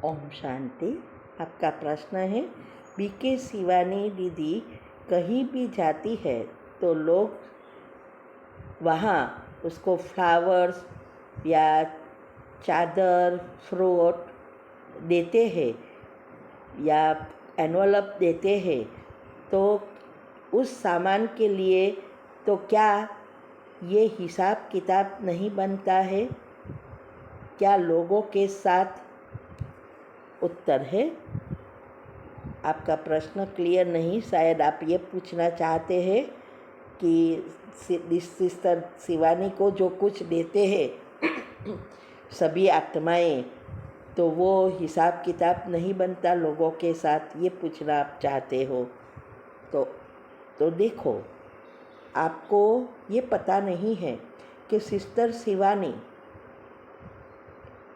ओम शांति। आपका प्रश्न है, बीके शिवानी दीदी कहीं भी जाती है तो लोग वहाँ उसको फ्लावर्स या चादर, फ्रूट देते हैं या एनवलप देते हैं, तो उस सामान के लिए तो क्या ये हिसाब किताब नहीं बनता है? क्या लोगों के साथ? उत्तर है, आपका प्रश्न क्लियर नहीं। शायद आप ये पूछना चाहते हैं कि सिस्टर शिवानी को जो कुछ देते हैं सभी आत्माएं, तो वो हिसाब किताब नहीं बनता लोगों के साथ, ये पूछना आप चाहते हो। तो देखो, आपको ये पता नहीं है कि सिस्टर शिवानी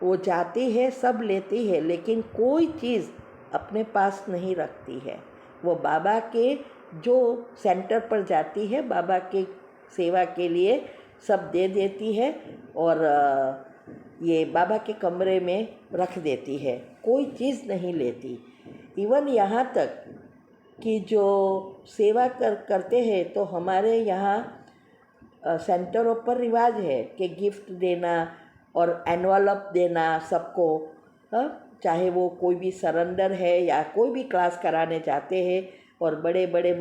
वो जाती है, सब लेती है, लेकिन कोई चीज़ अपने पास नहीं रखती है। वो बाबा के जो सेंटर पर जाती है, बाबा के सेवा के लिए सब दे देती है और ये बाबा के कमरे में रख देती है, कोई चीज़ नहीं लेती। इवन यहाँ तक कि जो सेवा करते हैं, तो हमारे यहाँ सेंटरों पर रिवाज है कि गिफ्ट देना और एनवलप देना सबको, चाहे वो कोई भी सरेंडर है या कोई भी क्लास कराने जाते हैं और बड़े बड़े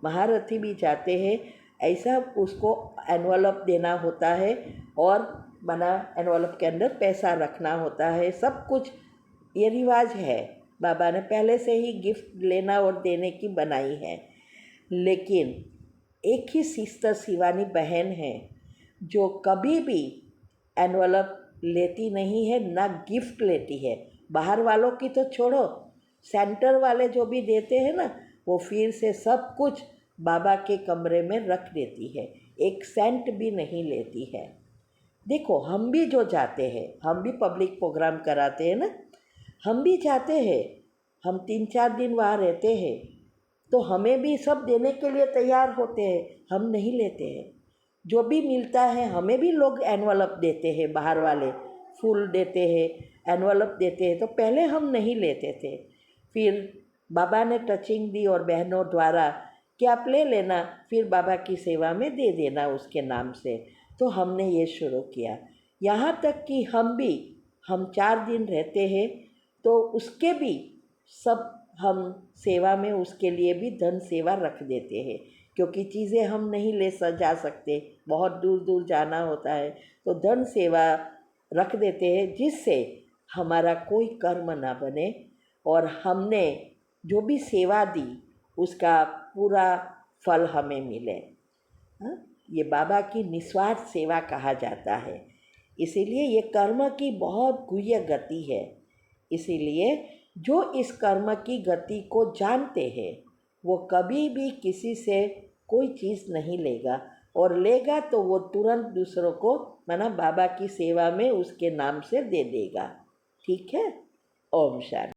महारथी भी जाते हैं, ऐसा उसको एनवलप देना होता है और बना एनवलप के अंदर पैसा रखना होता है। सब कुछ ये रिवाज है, बाबा ने पहले से ही गिफ्ट लेना और देने की बनाई है। लेकिन एक ही सिस्टर शिवानी बहन है जो कभी भी एनवलप लेती नहीं है, ना गिफ्ट लेती है। बाहर वालों की तो छोड़ो, सेंटर वाले जो भी देते हैं ना, वो फिर से सब कुछ बाबा के कमरे में रख देती है, एक सेंट भी नहीं लेती है। देखो, हम भी जो जाते हैं, हम भी पब्लिक प्रोग्राम कराते हैं ना, हम भी जाते हैं, हम 3-4 दिन वहाँ रहते हैं, तो हमें भी सब देने के लिए तैयार होते हैं, हम नहीं लेते हैं। जो भी मिलता है हमें भी लोग एनवलप देते हैं, बाहर वाले फूल देते हैं, एनवलप देते हैं, तो पहले हम नहीं लेते थे। फिर बाबा ने टचिंग दी और बहनों द्वारा कि आप ले लेना, फिर बाबा की सेवा में दे देना उसके नाम से, तो हमने ये शुरू किया। यहाँ तक कि हम 4 दिन रहते हैं, तो उसके भी सब हम सेवा में उसके लिए भी धन सेवा रख देते हैं, क्योंकि चीज़ें हम नहीं ले जा सकते, बहुत दूर दूर जाना होता है, तो धन सेवा रख देते हैं, जिससे हमारा कोई कर्म ना बने और हमने जो भी सेवा दी उसका पूरा फल हमें मिले। ये बाबा की निस्वार्थ सेवा कहा जाता है। इसीलिए ये कर्म की बहुत गुह्य गति है। इसीलिए जो इस कर्म की गति को जानते हैं, वो कभी भी किसी से कोई चीज़ नहीं लेगा, और लेगा तो वो तुरंत दूसरों को माना बाबा की सेवा में उसके नाम से दे देगा। ठीक है। ओम शांति।